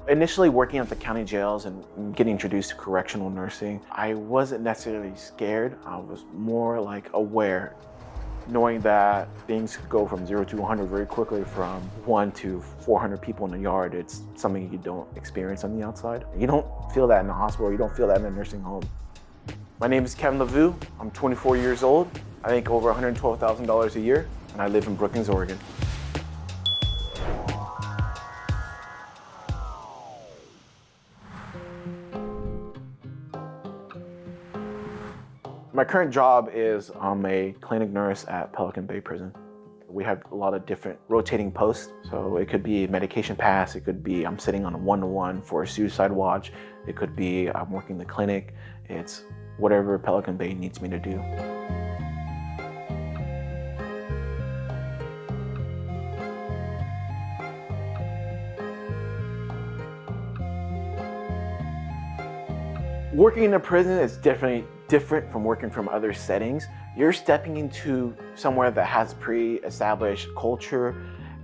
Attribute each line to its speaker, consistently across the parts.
Speaker 1: Initially working at the county jails and getting introduced to correctional nursing, I wasn't necessarily scared. I was more like aware, knowing that things could go from 0 to 100 very quickly, from 1 to 400 people in the yard. It's something you don't experience on the outside. You don't feel that in the hospital, you don't feel that in a nursing home. My name is Kevin Levu. I'm 24 years old. I make over $112,000 a year, and I live in Brookings, Oregon. My current job is I'm a clinic nurse at Pelican Bay Prison. We have a lot of different rotating posts. So it could be medication pass, it could be I'm sitting on a one-to-one for a suicide watch, it could be I'm working the clinic. It's whatever Pelican Bay needs me to do. Working in a prison is definitely different from working from other settings. You're stepping into somewhere that has pre-established culture,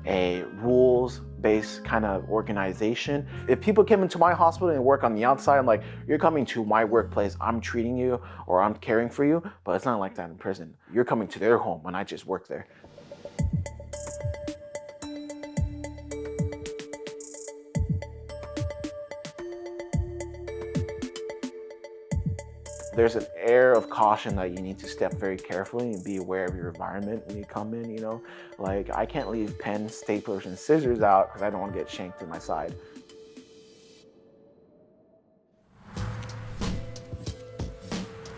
Speaker 1: a rules-based kind of organization. If people come into my hospital and work on the outside, I'm like, you're coming to my workplace, I'm treating you or I'm caring for you, but it's not like that in prison. You're coming to their home and I just work there. There's an air of caution that you need to step very carefully and be aware of your environment when you come in, you know? Like, I can't leave pens, staplers, and scissors out because I don't want to get shanked in my side.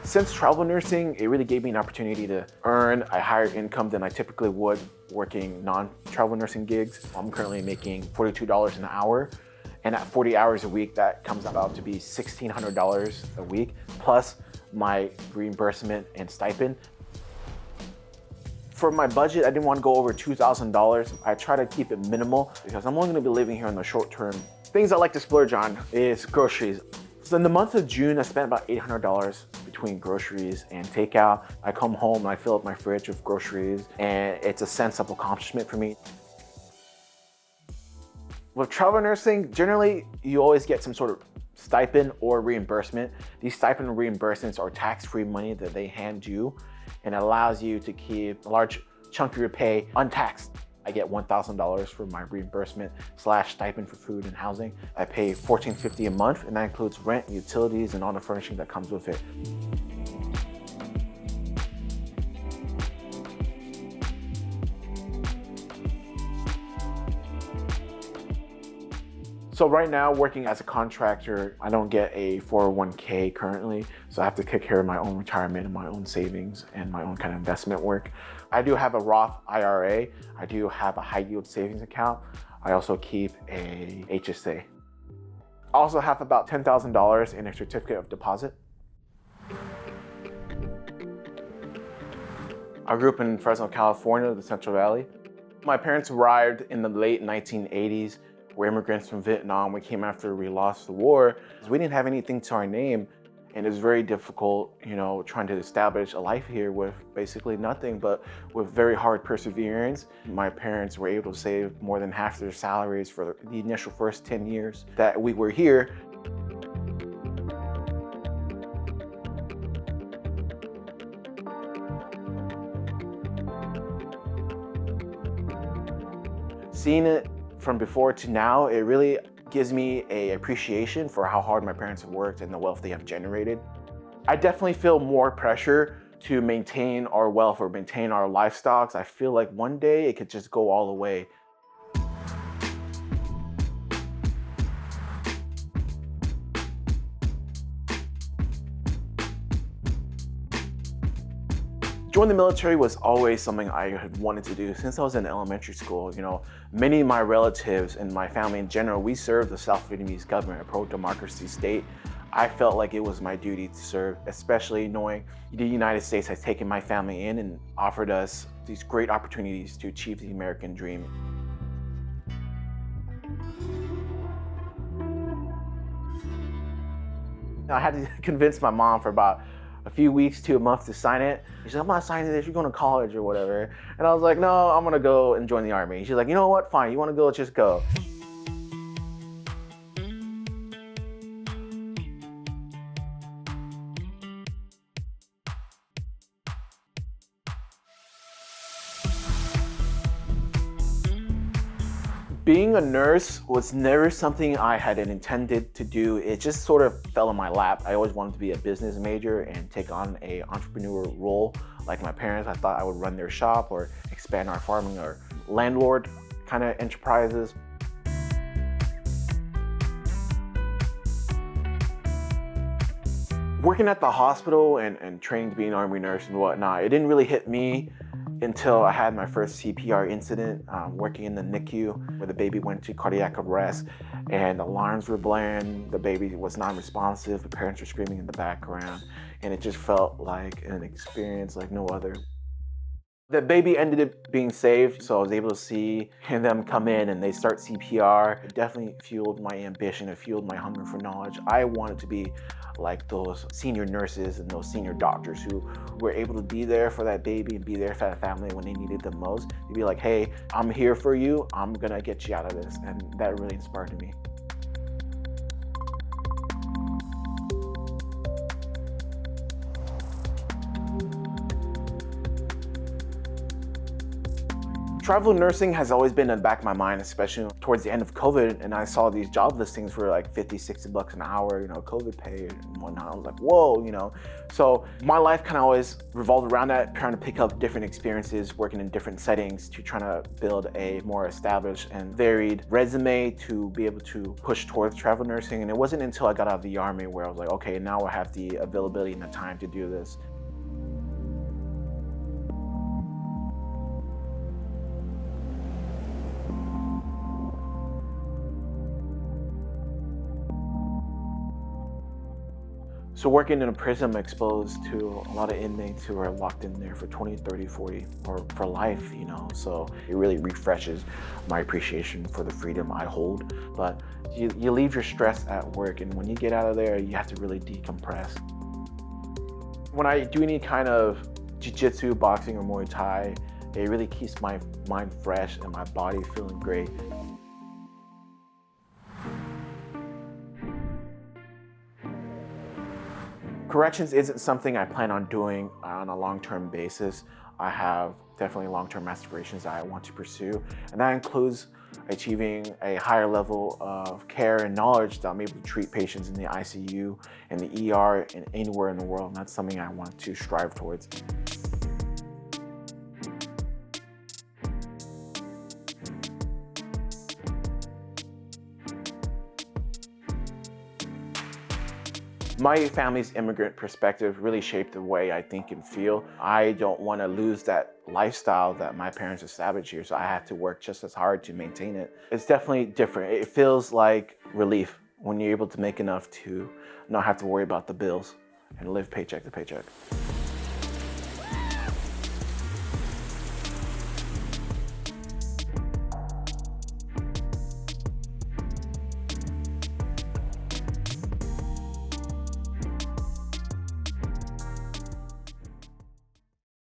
Speaker 1: Since travel nursing, it really gave me an opportunity to earn a higher income than I typically would working non-travel nursing gigs. I'm currently making $42 an hour. And at 40 hours a week, that comes out to be $1,600 a week, plus my reimbursement and stipend. For my budget, I didn't want to go over $2,000. I try to keep it minimal because I'm only going to be living here in the short term. Things I like to splurge on is groceries. So in the month of June, I spent about $800 between groceries and takeout. I come home and I fill up my fridge with groceries, and it's a sense of accomplishment for me. With travel nursing, generally, you always get some sort of stipend or reimbursement. These stipend and reimbursements are tax-free money that they hand you, and it allows you to keep a large chunk of your pay untaxed. I get $1,000 for my reimbursement / stipend for food and housing. I pay $14.50 a month, and that includes rent, utilities, and all the furnishing that comes with it. So right now, working as a contractor, I don't get a 401k currently, so I have to take care of my own retirement and my own savings and my own kind of investment work. I do have a Roth IRA. I do have a high yield savings account. I also keep a HSA. I also have about $10,000 in a certificate of deposit. I grew up in Fresno, California, the Central Valley. My parents arrived in the late 1980s. We're immigrants from Vietnam. We came after we lost the war. We didn't have anything to our name, and it was very difficult, you know, trying to establish a life here with basically nothing, but with very hard perseverance. My parents were able to save more than half their salaries for the initial first 10 years that we were here. Seeing it from before to now, it really gives me an appreciation for how hard my parents have worked and the wealth they have generated. I definitely feel more pressure to maintain our wealth or maintain our lifestyles. I feel like one day it could just go all away. Joining the military was always something I had wanted to do since I was in elementary school. You know, many of my relatives and my family in general, we served the South Vietnamese government, a pro-democracy state. I felt like it was my duty to serve, especially knowing the United States has taken my family in and offered us these great opportunities to achieve the American dream. I had to convince my mom for about a few weeks to a month to sign it. She's like, I'm not signing this, you're going to college or whatever. And I was like, no, I'm gonna go and join the Army. She's like, you know what, fine, you wanna go, just go. Being a nurse was never something I had intended to do. It just sort of fell in my lap. I always wanted to be a business major and take on an entrepreneur role. Like my parents, I thought I would run their shop or expand our farming or landlord kind of enterprises. Working at the hospital and training to be an Army nurse and whatnot, it didn't really hit me until I had my first CPR incident, working in the NICU where the baby went to cardiac arrest and alarms were blaring, the baby was non-responsive, the parents were screaming in the background, and it just felt like an experience like no other. The baby ended up being saved, so I was able to see them come in and they start CPR. It definitely fueled my ambition, it fueled my hunger for knowledge. I wanted to be like those senior nurses and those senior doctors who were able to be there for that baby and be there for that family when they needed the most. To be like, hey, I'm here for you, I'm gonna get you out of this. And that really inspired me. Travel nursing has always been in the back of my mind, especially towards the end of COVID, and I saw these job listings for like 50, 60 bucks an hour, COVID pay and whatnot. I was like, whoa. So my life kind of always revolved around that, trying to pick up different experiences, working in different settings to try to build a more established and varied resume to be able to push towards travel nursing. And it wasn't until I got out of the Army where I was like, okay, now I have the availability and the time to do this. So working in a prison, I'm exposed to a lot of inmates who are locked in there for 20, 30, 40, or for life, So it really refreshes my appreciation for the freedom I hold. But you leave your stress at work, and when you get out of there, you have to really decompress. When I do any kind of jiu-jitsu, boxing, or Muay Thai, it really keeps my mind fresh and my body feeling great. Corrections isn't something I plan on doing on a long-term basis. I have definitely long-term aspirations that I want to pursue, and that includes achieving a higher level of care and knowledge that I'm able to treat patients in the ICU and the ER and anywhere in the world, and that's something I want to strive towards. My family's immigrant perspective really shaped the way I think and feel. I don't want to lose that lifestyle that my parents established here, so I have to work just as hard to maintain it. It's definitely different. It feels like relief when you're able to make enough to not have to worry about the bills and live paycheck to paycheck.